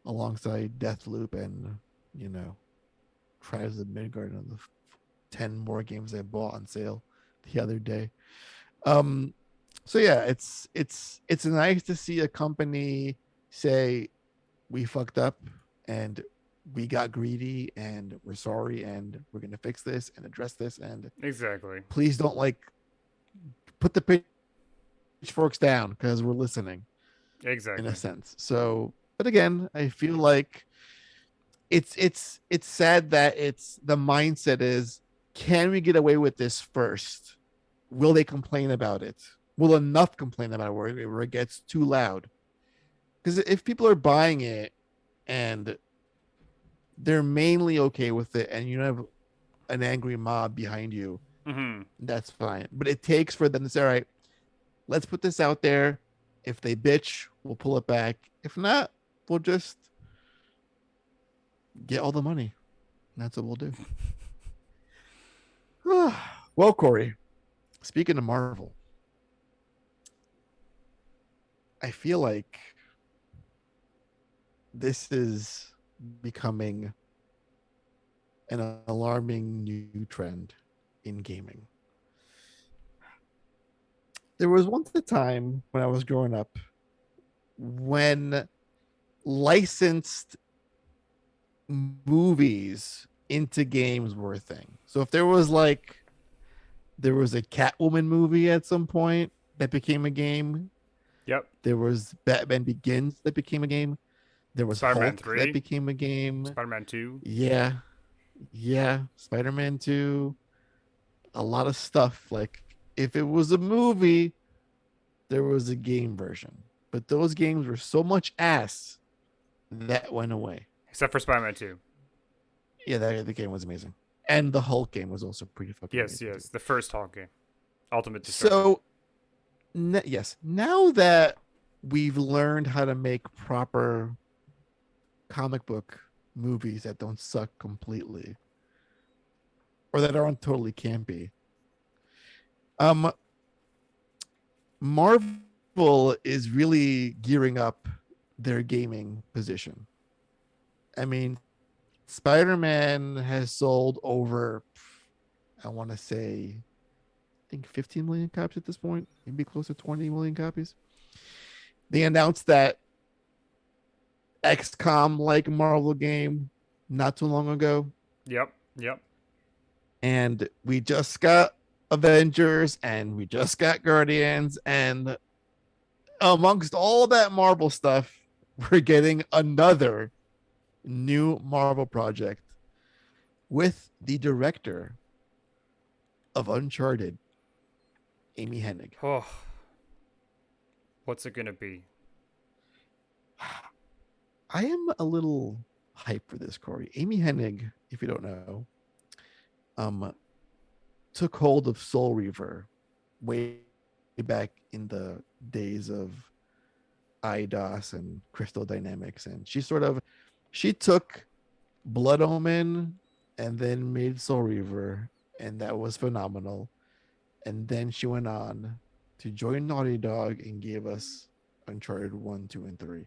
alongside Deathloop and you know Tribes of Midgard and the 10 more games I bought on sale the other day. Um, so yeah, it's nice to see a company say we fucked up and we got greedy and we're sorry and we're gonna fix this and address this and exactly. please don't like put the pitchforks down because we're listening in a Exactly. sense. So, but again, I feel like it's sad that it's the mindset is can we get away with this first? Will they complain about it? Will enough complain about it where it gets too loud? Because if people are buying it and they're mainly okay with it and you have an angry mob behind you, Mm-hmm. that's fine. But it takes for them to say, all right, let's put this out there. If they bitch, we'll pull it back. If not, we'll just get all the money. And that's what we'll do. Well, Corey, speaking of Marvel, I feel like this is becoming an alarming new trend in gaming. There was once a time when I was growing up when licensed movies into games were a thing. So if there was a Catwoman movie at some point that became a game, Yep. there was Batman Begins that became a game, there was Spider-Man Hulk that 3, became a game. Spider-Man 2. Yeah, yeah, Spider-Man 2, a lot of stuff. Like if it was a movie, there was a game version. But those games were so much ass that went away. Except for Spider-Man 2. Yeah, the game was amazing. And the Hulk game was also pretty fucking Yes, amazing too. yes. The first Hulk game. Ultimate Destruction. So, yes, now that we've learned how to make proper comic book movies that don't suck completely or that aren't totally campy, um, Marvel is really gearing up their gaming position. I mean, Spider-Man has sold over, I want to say, I think 15 million copies at this point, maybe close to 20 million copies. They announced that XCOM like Marvel game not too long ago, Yep. Yep. and we just got Avengers and we just got Guardians, and amongst all that Marvel stuff, we're getting another new Marvel project with the director of Uncharted, Amy Hennig. Oh, what's it gonna be? I am a little hyped for this, Corey. Amy Hennig, if you don't know, um, took hold of Soul Reaver way back in the days of IDOS and Crystal Dynamics, and she took Blood Omen and then made Soul Reaver, and that was phenomenal. And then she went on to join Naughty Dog and gave us Uncharted 1, 2, and 3.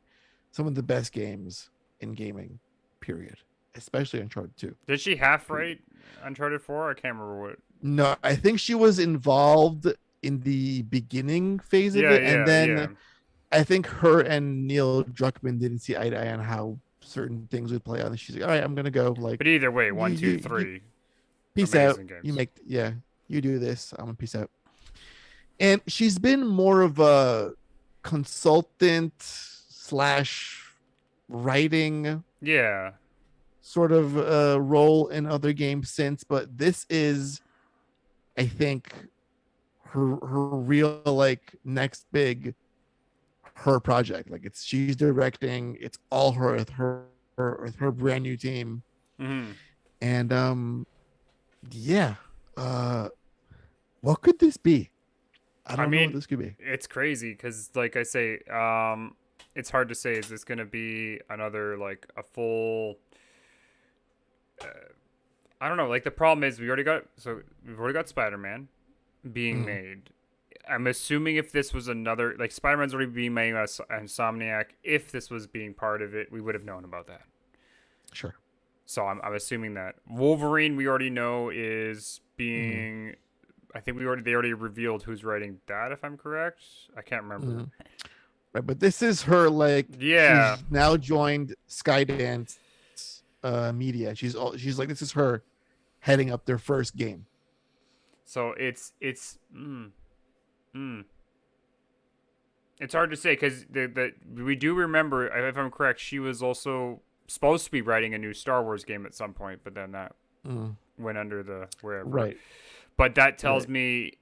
Some of the best games in gaming, period. Especially Uncharted 2. Did she half write Uncharted 4? I can't remember what. No, I think she was involved in the beginning phase of Yeah, it. And yeah, yeah. then I think her and Neil Druckmann didn't see eye to eye on how certain things would play out, and she's like, "All right, I'm gonna go." Like, But either way, you, one, two, you three, peace out. amazing You games. make, yeah, you do this. I'm gonna peace out. And she's been more of a consultant slash writing Yeah, sort of role in other games since, but this is, I think, her real like next big her project. Like it's she's directing. It's all her with her brand new team, hmm and yeah, uh, what could this be? I I don't know what mean, this could be. it's crazy because, like I say, it's hard to say. Is this gonna be another like a full? I don't know. Like the problem is we've already got Spider Man being Mm, made. I'm assuming if this was another like Spider Man's already being made by Insomniac. If this was being part of it, we would have known about that. sure. So I'm assuming that Wolverine we already know is Mm, being. I think they already revealed who's writing that. If I'm correct, I can't remember. mm. Right, but this is her like Yeah. she's now joined Skydance Media. She's like this is her heading up their first game. So mm, it's hard to say because we do remember if I'm correct, she was also supposed to be writing a new Star Wars game at some point, but then that Mm, went under the wherever. right, But that tells right. me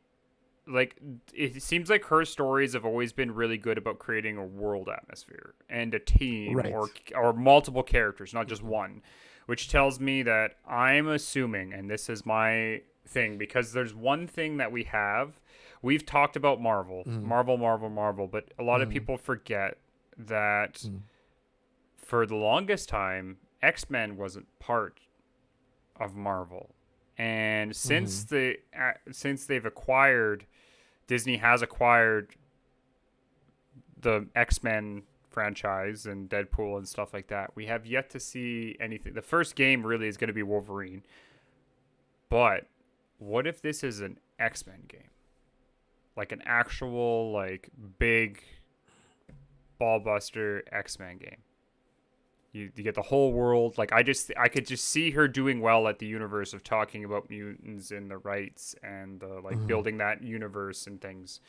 like it seems like her stories have always been really good about creating a world atmosphere and a team Right. or multiple characters, not just Mhm. one, which tells me that I'm assuming, and this is my thing, because there's one thing that we've talked about Mm, Marvel, but a lot of mm, people forget that mm, for the longest time X-Men wasn't part of Marvel. And mm, since they've acquired Disney has acquired the X-Men franchise and Deadpool and stuff like that. We have yet to see anything. The first game really is going to be Wolverine. But what if this is an X-Men game? Like an actual like big ballbuster X-Men game. You get the whole world. Like I could just see her doing well at the universe of talking about mutants and the rights and like mm. building that universe and things.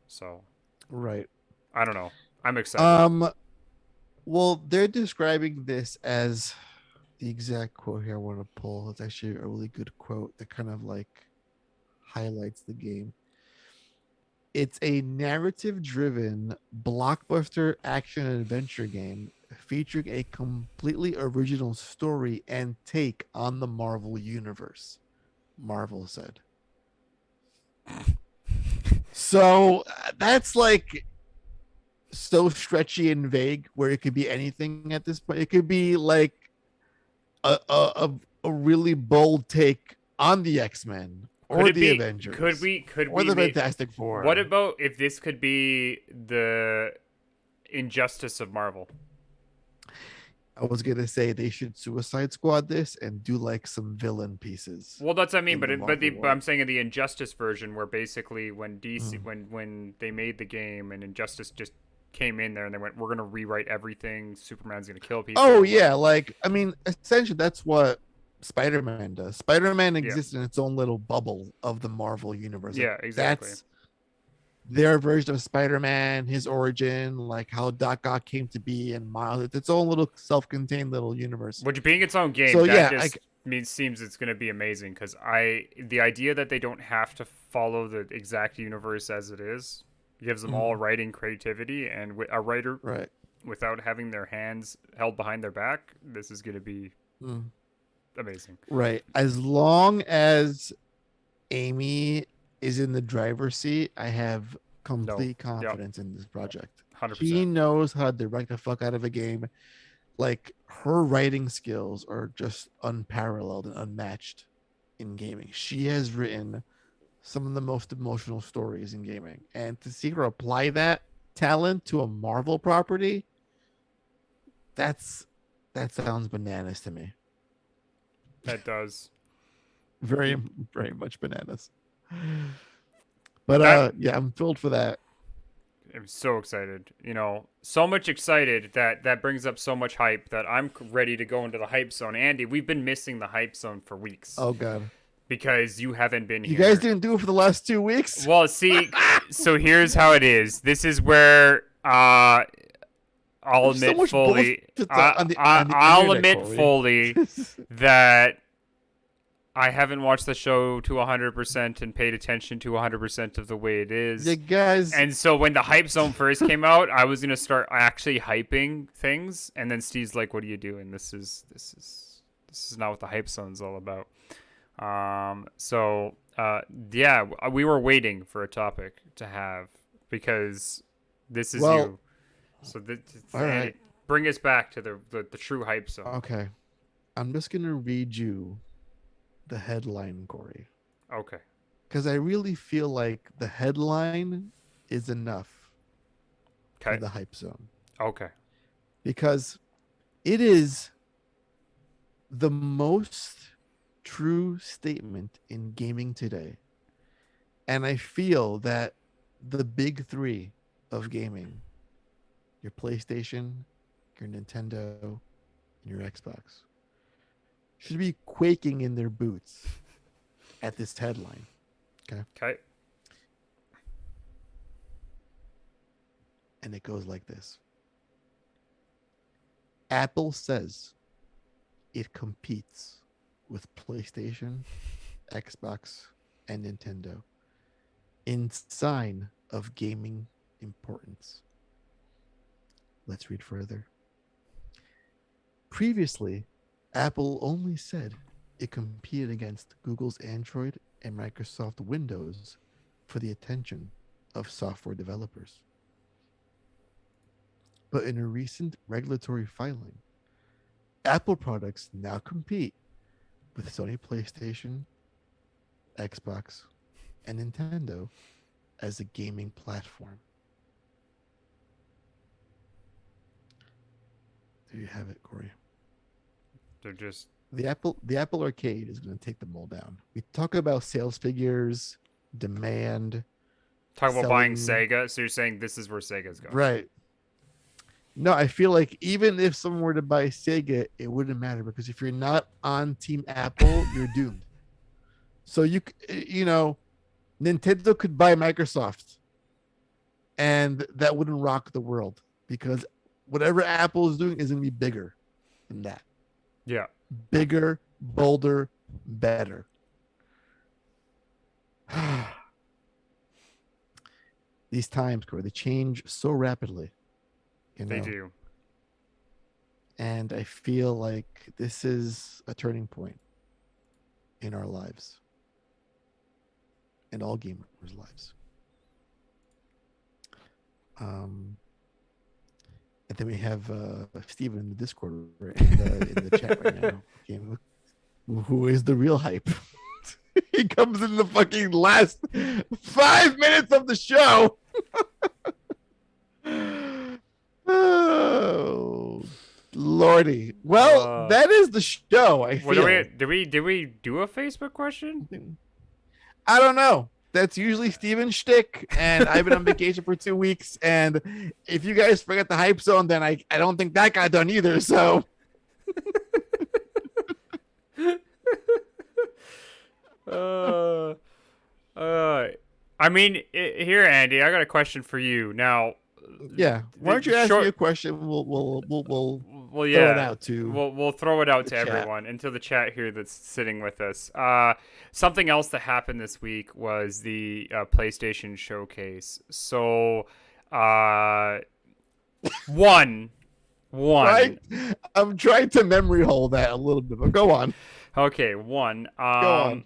So Right. I don't know. I'm excited. Um. Well, they're describing this as the exact quote here I want to pull. It's actually a really good quote that kind of like highlights the game. It's a narrative driven blockbuster action adventure game featuring a completely original story and take on the Marvel universe, Marvel said. So that's like so stretchy and vague where it could be anything at this point. It could be like a really bold take on the X-Men Could or it the be? Could Avengers we? Could or we the make? Fantastic What Four. about if this could be the injustice of Marvel? I was gonna say they should Suicide Squad this and do like some villain pieces Well, that's what I mean, in the Marvel but I'm world. saying in the injustice version, where basically when DC Mm. when they made the game and injustice just came in there and they went, we're gonna rewrite everything. Superman's gonna kill Oh people. Like, yeah, like I mean, essentially that's what Spider-Man does. Spider-Man yeah, exists in its own little bubble of the Marvel universe. Like yeah, exactly. that's their version of Spider-Man, his origin, like how Doc Ock came to be, and Miles. It's its own little self-contained little universe. Which being its own game, So that yeah, just means seems it's gonna be amazing because the idea that they don't have to follow the exact universe as it is gives them all mm, writing creativity and a writer right, without having their hands held behind their back, this is gonna be mm, amazing. right. As long as Amy is in the driver's seat, I have No, complete yep, confidence in this project. hundred She percent. knows how to direct the fuck out of a game. Like her writing skills are just unparalleled and unmatched in gaming. She has written some of the most emotional stories in gaming. And to see her apply that talent to a Marvel property, that's that sounds bananas to me. That does Very, very much bananas. But that yeah, I'm thrilled for that. I'm so excited. You know, so much excited that that brings up so much hype that I'm ready to go into the hype zone. Andy, we've been missing the hype zone for weeks Oh god. because you haven't been You guys here. didn't do it for the last 2 weeks? Well, see, so here's how it is. This is where I'll There's so admit much fully. bullshit on the I'll internet, admit Corey. fully that I haven't watched the show to 100% and paid attention to 100% of the way it is. You guys, And so when the hype zone first came out, I was gonna start actually hyping things, and then Steve's like, "What are you doing? This is not what the hype zone's all about." Yeah, we were waiting for a topic to have because this is well, you. So all right. bring us back to the true hype zone. Okay. I'm just gonna read you the headline, Corey, Okay. because I really feel like the headline is enough for Okay. the hype zone. Okay. Because it is the most true statement in gaming today. And I feel that the big three of gaming, your PlayStation, your Nintendo, and your Xbox, should be quaking in their boots at this headline. Okay. Okay. And it goes like this. Apple says it competes with PlayStation, Xbox, and Nintendo in sign of gaming importance. Let's read further. Previously, Apple only said it competed against Google's Android and Microsoft Windows for the attention of software developers. But in a recent regulatory filing, Apple products now compete with Sony PlayStation, Xbox, and Nintendo as a gaming platform. There you have it, Corey. They're just The Apple Arcade is going to take them all down. We talk about sales figures, demand, talking about buying selling. Sega. So you're saying this is where Sega's going? Right. No, I feel like even if someone were to buy Sega, it wouldn't matter because if you're not on Team Apple, you're doomed. So Nintendo could buy Microsoft, and that wouldn't rock the world because whatever Apple is doing is going to be bigger than that. Yeah. Bigger, bolder, better. These times, Corey, they change so rapidly. They do. And I feel like this is a turning point in our lives, in all gamers' lives. And then we have Steven in the Discord in the chat right now. Okay, who is the real hype? He comes in the fucking last 5 minutes of the show. Oh, Lordy. Well, that is the show. I feel. Did we do a Facebook question? I don't know. That's usually Steven's shtick, and I've been on vacation for 2 weeks. And if you guys forget the hype zone, then I don't think that got done either. So, I mean, here, Andy, I got a question for you now. Yeah, why don't you ask me a question? We'll throw it out to we'll throw it out to chat. everyone into the chat here that's sitting with us. Something else that happened this week was the PlayStation Showcase. So, one. Right? I'm trying to memory hole that a little bit, but go on. Okay, one. Go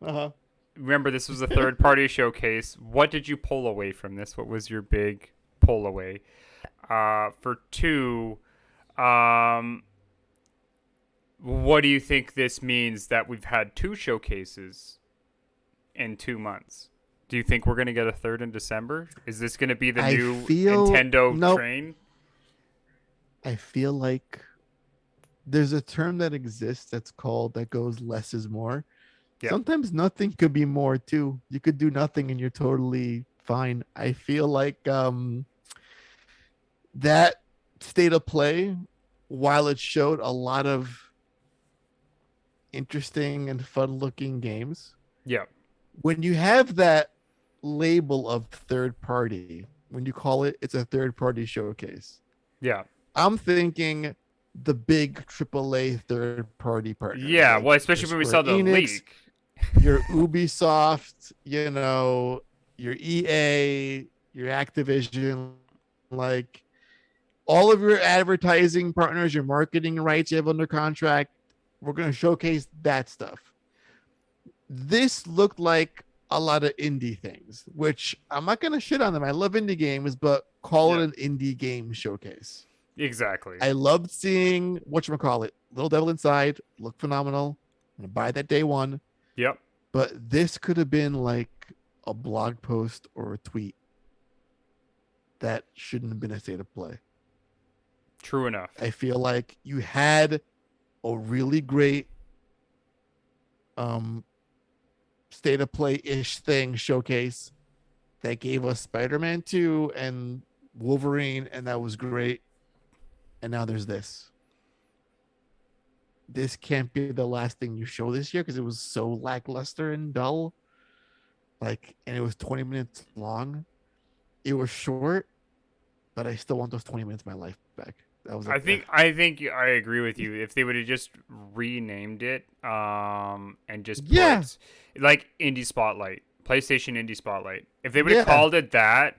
on. Remember, this was a third-party showcase. What did you pull away from this? What was your big pull away? For two, what do you think this means that we've had 2 showcases in 2 months? Do you think we're going to get a third in December? Is this going to be the new Nintendo train? I feel like there's a term that exists that goes less is more. Yep. Sometimes nothing could be more too. You could do nothing and you're totally fine. I feel like that state of play, while it showed a lot of interesting and fun looking games, Yeah. when you have that label of third party, when you call it, it's a third party showcase. Yeah. I'm thinking the big AAA third party partners Yeah. Well, like your especially when we Square saw the Enix, leak. your Ubisoft, your EA, your Activision, like all of your advertising partners, your marketing rights you have under contract. We're going to showcase that stuff. This looked like a lot of indie things, which I'm not going to shit on them. I love indie games, but call Yeah. it an indie game showcase. Exactly. I loved seeing whatchamacallit, Little Devil Inside, looked phenomenal. I'm going to buy that day one. Yep. But this could have been like a blog post or a tweet that shouldn't have been a state of play. True enough. I feel like you had a really great um state of play ish thing showcase that gave us Spider-Man 2 and Wolverine, and that was great. And now there's this. This can't be the last thing you show this year because it was so lackluster and dull. Like, and it was 20 minutes long. It was short, but I still want those 20 minutes of my life back. That was I think I agree with you. If they would have just renamed it, and just yeah, put like Indie Spotlight, PlayStation Indie Spotlight. If they would have yeah, called it that,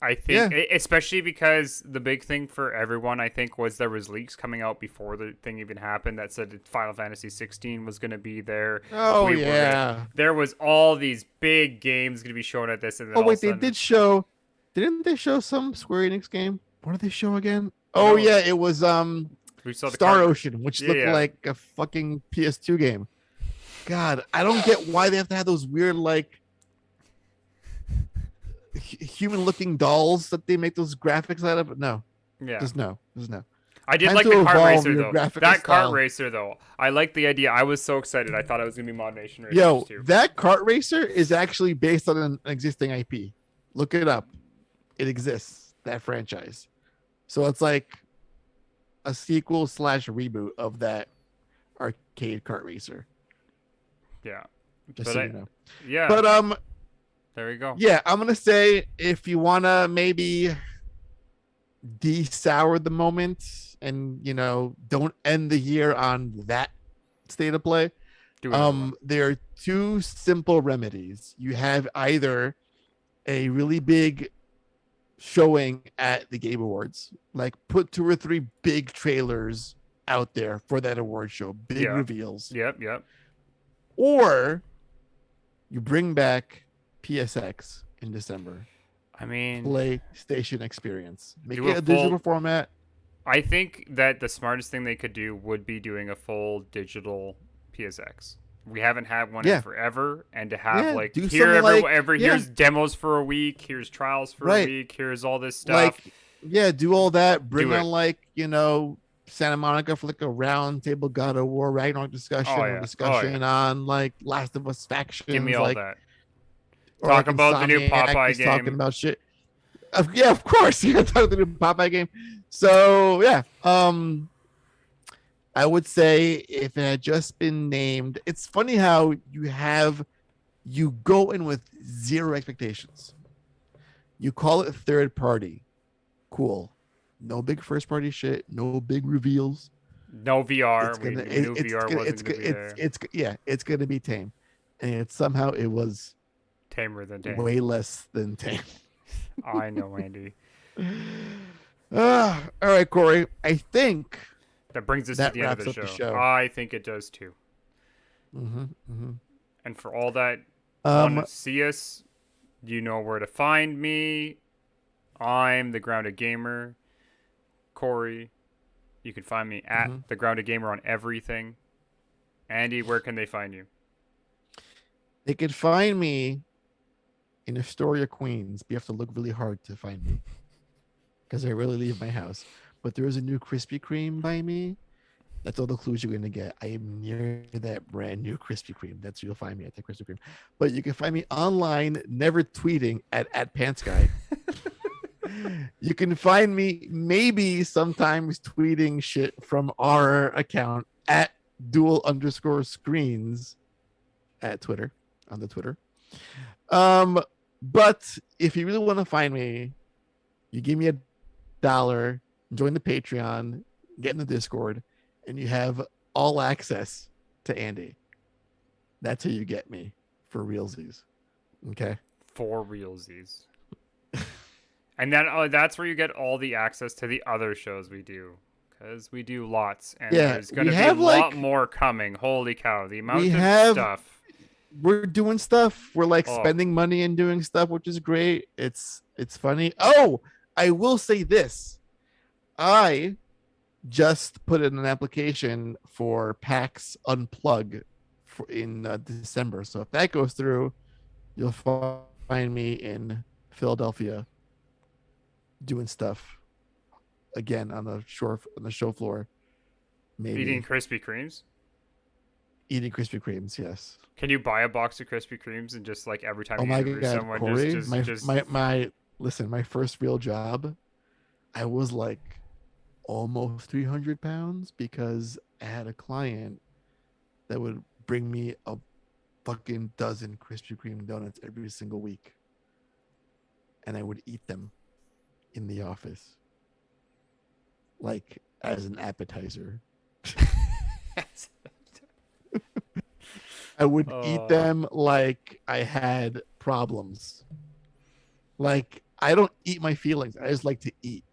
I yeah. think, especially because the big thing for everyone, I think, was there was leaks coming out before the thing even happened that said that Final Fantasy 16 was going to be there. Oh We were yeah. there was all these big games going to be shown at this, and then Oh all of a wait, they sudden, did show. Didn't they show some Square Enix game? What did they show again? Oh no, yeah, it was we saw the Star card. Ocean, which Yeah, looked yeah. like a fucking PS2 game. God, I don't get why they have to have those weird like human looking dolls that they make those graphics out of. No, Yeah. just no. I did Time like to the kart evolve racer your though. graphical That kart style. racer though, I like the idea. I was so excited. I thought it was gonna be Mod Nation Racers Yo, too. that kart racer is actually based on an existing IP. Look it up. It exists, that franchise. So it's like a sequel slash reboot of that arcade kart racer. Yeah, Just but so you know. yeah, But there we go. yeah, I'm gonna say if you wanna maybe de-sour the moment and don't end the year on that state of play, Do another one. there are two simple remedies. You have either a really big showing at the Game Awards, like put 2 or 3 big trailers out there for that award show, big Yeah. reveals, Yep. or you bring back PSX in December, I mean, PlayStation Experience, make do it a a digital full. format. I think that the smartest thing they could do would be doing a full digital PSX. We haven't had one in Yeah, forever, and to have yeah, like do here something like here's demos for a week, here's trials for a right, week, here's all this stuff. like do all that. Bring Do on it. like Santa Monica for like a round table God of War Ragnarok discussion Oh or yeah. Oh yeah. discussion on like Last of Us Give me factions, all like that. or Talk like about the new Insomniac Popeye is talking game. about shit. Yeah, of course. You talk about the new Popeye game. So yeah, I would say if it had just been named, it's funny how you go in with zero expectations. You call it third party. Cool. No big first party shit. No big reveals. No VR. It's We gonna knew it's VR gonna wasn't gonna be there. it's yeah, it's gonna be tame. And it was Tamer than tame. way less than tame. I know, Andy. All right, Corey. I think That brings us to that the end of wraps the up the show. show. I think it does too. Mm-hmm, mm-hmm. And for all that want Um, to see us, you know where to find me. I'm the Grounded Gamer. Corey, you can find me at Mhm. the Grounded Gamer on everything. Andy, where can they find you? they could find me in Astoria, Queens, but you have to look really hard to find me because I rarely leave my house. But there is a new Krispy Kreme by me, That's all the clues you're gonna get. I am near that brand new Krispy Kreme. That's where you'll find me at the Krispy Kreme. But you can find me online, never tweeting at Pants Guy. You can find me maybe sometimes tweeting shit from our account at Duel_screens at Twitter on the Twitter. But if you really want to find me, you give me $1, join the Patreon, get in the Discord, and you have all access to Andy. That's how you get me for realsies. Okay. For realsies. And then that's where you get all the access to the other shows we do. Because we do lots. And Yeah, there's going we to be a have lot like more coming. Holy cow. The we amount of have stuff. we're doing stuff. We're like Oh, spending money and doing stuff, which is great. It's funny. Oh, I will say this. I just put in an application for PAX Unplug for in December. So if that goes through, you'll find me in Philadelphia doing stuff again on the show floor. Maybe eating Krispy Kremes? eating Krispy Kremes. Yes. Can you buy a box of Krispy Kremes and just like every time Oh you my interview God, someone, Corey, just my listen, my first real job, I was like almost 300 pounds because I had a client that would bring me a fucking dozen Krispy Kreme donuts every single week. And I would eat them in the office, like as an appetizer. I would eat Oh, them like I had problems. Like, I don't eat my feelings, I just like to eat.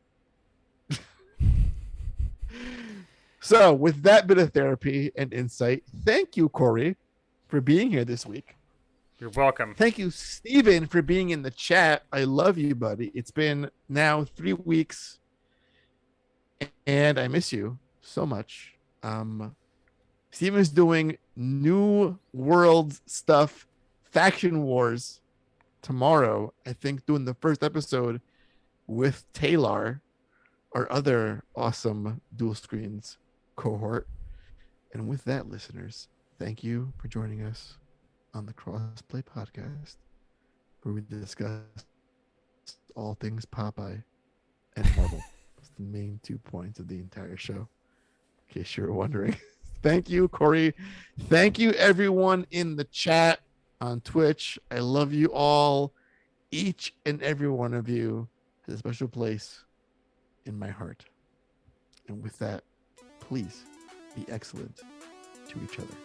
So, with that bit of therapy and insight, thank you, Corey, for being here this week. you're welcome. Thank you, Steven, for being in the chat. I love you, buddy. It's been now 3 weeks, and I miss you so much. Steven's doing New Worlds stuff, Faction Wars tomorrow. I think doing the first episode with Taylor, our other awesome dual screens cohort. And with that, listeners, thank you for joining us on the Crossplay Podcast, where we discuss all things Popeye and Marvel. That's the main 2 points of the entire show, in case you were wondering. Thank you, Corey. Thank you, everyone in the chat on Twitch. I love you all. Each and every one of you has a special place in my heart. And with that, please be excellent to each other.